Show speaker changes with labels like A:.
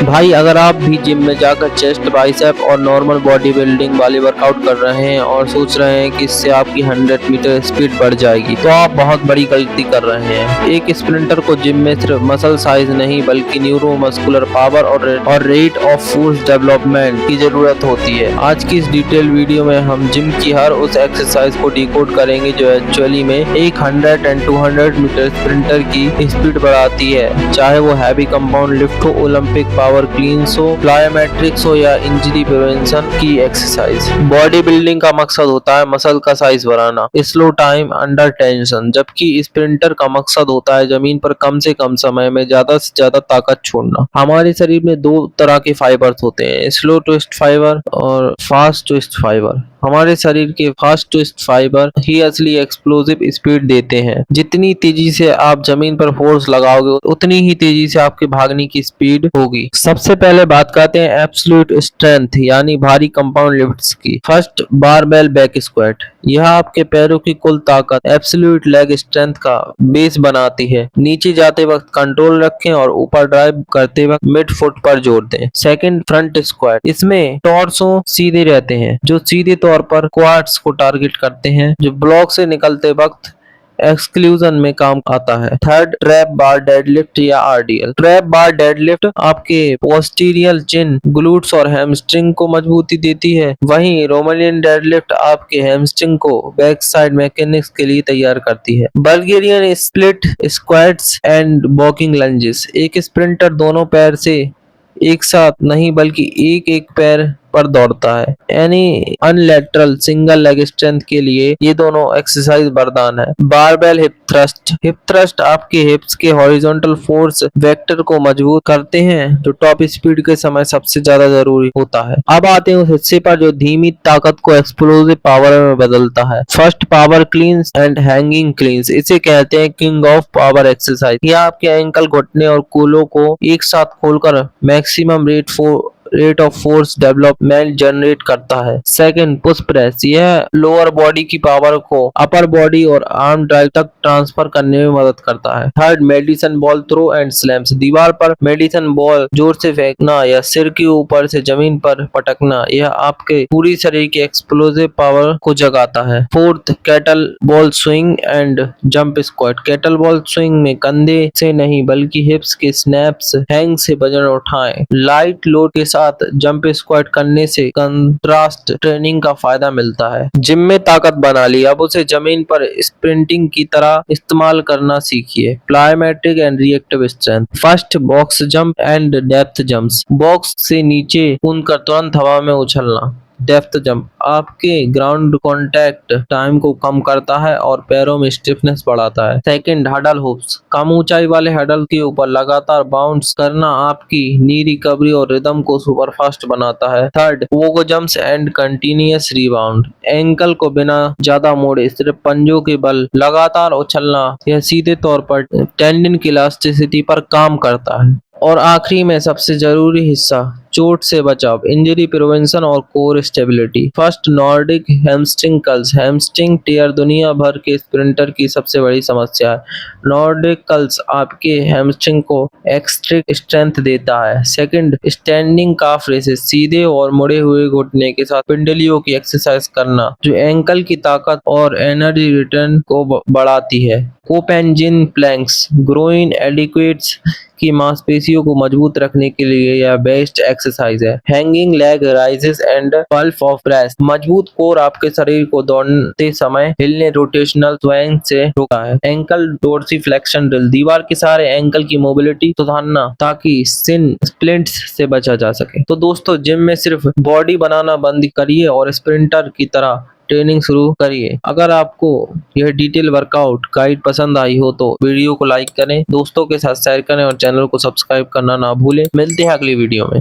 A: भाई अगर आप भी जिम में जाकर चेस्ट, बाइसेप और नॉर्मल बॉडी बिल्डिंग वाले वर्कआउट कर रहे हैं और सोच रहे हैं कि इससे आपकी 100 मीटर स्पीड बढ़ जाएगी, तो आप बहुत बड़ी गलती कर रहे हैं। एक स्प्रिंटर को जिम में सिर्फ मसल साइज नहीं बल्कि न्यूरो मस्कुलर पावर और रेट ऑफ फोर्स डेवलपमेंट की जरूरत होती है। आज की इस डिटेल वीडियो में हम जिम की हर उस एक्सरसाइज को डिकोड करेंगे जो एक्चुअली में एक 100 एंड 200 मीटर स्प्रिंटर की स्पीड बढ़ाती है, चाहे वो हैवी कंपाउंड लिफ्ट हो, ओलंपिक पावर क्लींस हो, प्लायोमेट्रिक्स हो या इंजरी प्रिवेंशन की एक्सरसाइज। बॉडी बिल्डिंग का मकसद होता है मसल का साइज बढ़ाना, स्लो टाइम अंडर टेंशन, जबकि स्प्रिंटर का मकसद होता है जमीन पर कम से कम समय में ज्यादा से ज्यादा ताकत छोड़ना। हमारे शरीर में दो तरह के फाइबर्स होते हैं, स्लो ट्विस्ट फाइबर और फास्ट ट्विस्ट फाइबर। हमारे शरीर के फास्ट ट्विस्ट फाइबर ही असली एक्सप्लोसिव स्पीड देते हैं। जितनी तेजी से आप जमीन पर फोर्स लगाओगे उतनी ही तेजी से आपके भागने की स्पीड होगी। सबसे पहले बात करते हैं एब्सोल्यूट स्ट्रेंथ यानी भारी कंपाउंड लिफ्ट्स की। First, barbell back squat. यह आपके पैरों की कुल ताकत एब्सोल्यूट लेग स्ट्रेंथ का बेस बनाती है। नीचे जाते वक्त कंट्रोल रखें और ऊपर ड्राइव करते वक्त मिड फुट पर जोर दें। Second, front squat. इसमें टॉर्सो सीधे रहते हैं जो सीधे तौर पर क्वाड्स को टारगेट करते हैं, जो ब्लॉक से निकलते वक्त एक्सक्लूजन में काम आता है। थर्ड, ट्रैप बार डेडलिफ्ट या आरडीएल। ट्रैप बार डेडलिफ्ट आपके पोस्टीरियर चिन, ग्लूट्स और हैमस्ट्रिंग को मजबूती देती है, वहीं रोमानियन डेडलिफ्ट आपके हैमस्ट्रिंग को बैक साइड मैकेनिक्स के लिए तैयार करती है। Bulgarian split squats and walking lunges. एक स्प्रिंटर दोनों पैर से एक साथ नहीं बल्कि एक एक पैर पर दौड़ता है। यानी अनलेटरल सिंगल लेग स्ट्रेंथ के लिए ये दोनों एक्सरसाइज वरदान है। Barbell hip thrust. Hip thrust आपके हिप्स के हॉरिजॉन्टल फोर्स वेक्टर को मजबूत करते हैं जो टॉप स्पीड के समय सबसे ज्यादा जरूरी होता है। अब आते हैं उस हिस्से पर जो धीमी ताकत को एक्सप्लोसिव पावर में बदलता है। First, power क्लींस and hanging क्लींस। इसे कहते हैं किंग ऑफ पावर एक्सरसाइज। यह आपके एंकल, घुटने और कूलों को एक साथ खोलकर maximum rate of force development generate करता है। Second, push press. यह लोअर बॉडी की पावर को अपर बॉडी और आर्म ड्राइव तक ट्रांसफर करने में मदद करता है। Third, medicine ball throw and slams. दीवार पर मेडिसिन बॉल जोर से फेंकना या सिर के ऊपर से जमीन पर पटकना, यह आपके पूरी शरीर की एक्सप्लोसिव पावर को जगाता है। Fourth, cattle ball swing and jump squat. Cattle ball swing में कंधे से नहीं बल्कि हिप्स के स्नैप्स, हैंग से वजन उठाएं। लाइट लोड के साथ जंप स्क्वाट करने से कंट्रास्ट ट्रेनिंग का फायदा मिलता है। जिम में ताकत बना ली, अब उसे जमीन पर स्प्रिंटिंग की तरह इस्तेमाल करना सीखिए। Plyometric and reactive strength. First, box jump and depth jumps. Box से नीचे कूदकर तुरंत हवा में उछलना। डेप्थ जंप आपके ग्राउंड कांटेक्ट टाइम को कम करता है और पैरों में स्टिफनेस बढ़ाता है। Second, huddle hoops. कम ऊंचाई वाले हडल के ऊपर लगातार बाउंस करना आपकी नी रिकवरी और रिदम को सुपर फास्ट बनाता है। Third, Pogo jumps and continuous rebound. Ankle को बिना ज्यादा मोड़े सिर्फ पंजों के बल लगातार उछलना, यह सीधे तौर पर टेंडन की इलास्टिसिटी पर काम करता है। और आखिरी में सबसे जरूरी हिस्सा, चोट से बचाव, इंजरी प्रिवेंशन और core stability. First, Nordic hamstring curls. Hamstring tear दुनिया भर के स्प्रिंटर की सबसे बड़ी समस्या है। नॉर्डिक कर्ल्स आपके हैमस्ट्रिंग को एक्स्ट्रिक स्ट्रेंथ देता है। सेकंड, स्टैंडिंग काफ रेसेस। सीधे और मुड़े हुए घुटने के साथ पिंडलियों की एक्सरसाइज करना जो एंकल की ताकत और एनर्जी रिटर्न को बढ़ाती है। कोपेंजिन प्लैंक्स। ग्रोइन एडिक्वेट्स की मांसपेशियों को मजबूत रखने के लिए यह बेस्ट एक्सरसाइज है। Hanging leg raises and Pallof press. मजबूत कोर आपके शरीर को दौड़ते समय हिलने, रोटेशनल स्विंग से रोकता है। Ankle dorsiflexion drill. दीवार के सहारे एंकल की मोबिलिटी सुधारना ताकि सिन स्प्लिंट्स से बचा जा सके। तो दोस्तों, जिम में सिर्फ बॉडी बनाना बंद करिए और स्प्रिंटर की तरह ट्रेनिंग शुरू करिए। अगर आपको यह डिटेल वर्कआउट गाइड पसंद आई हो तो वीडियो को लाइक करें, दोस्तों के साथ शेयर करें और चैनल को सब्सक्राइब करना ना भूलें। मिलते हैं अगली वीडियो में।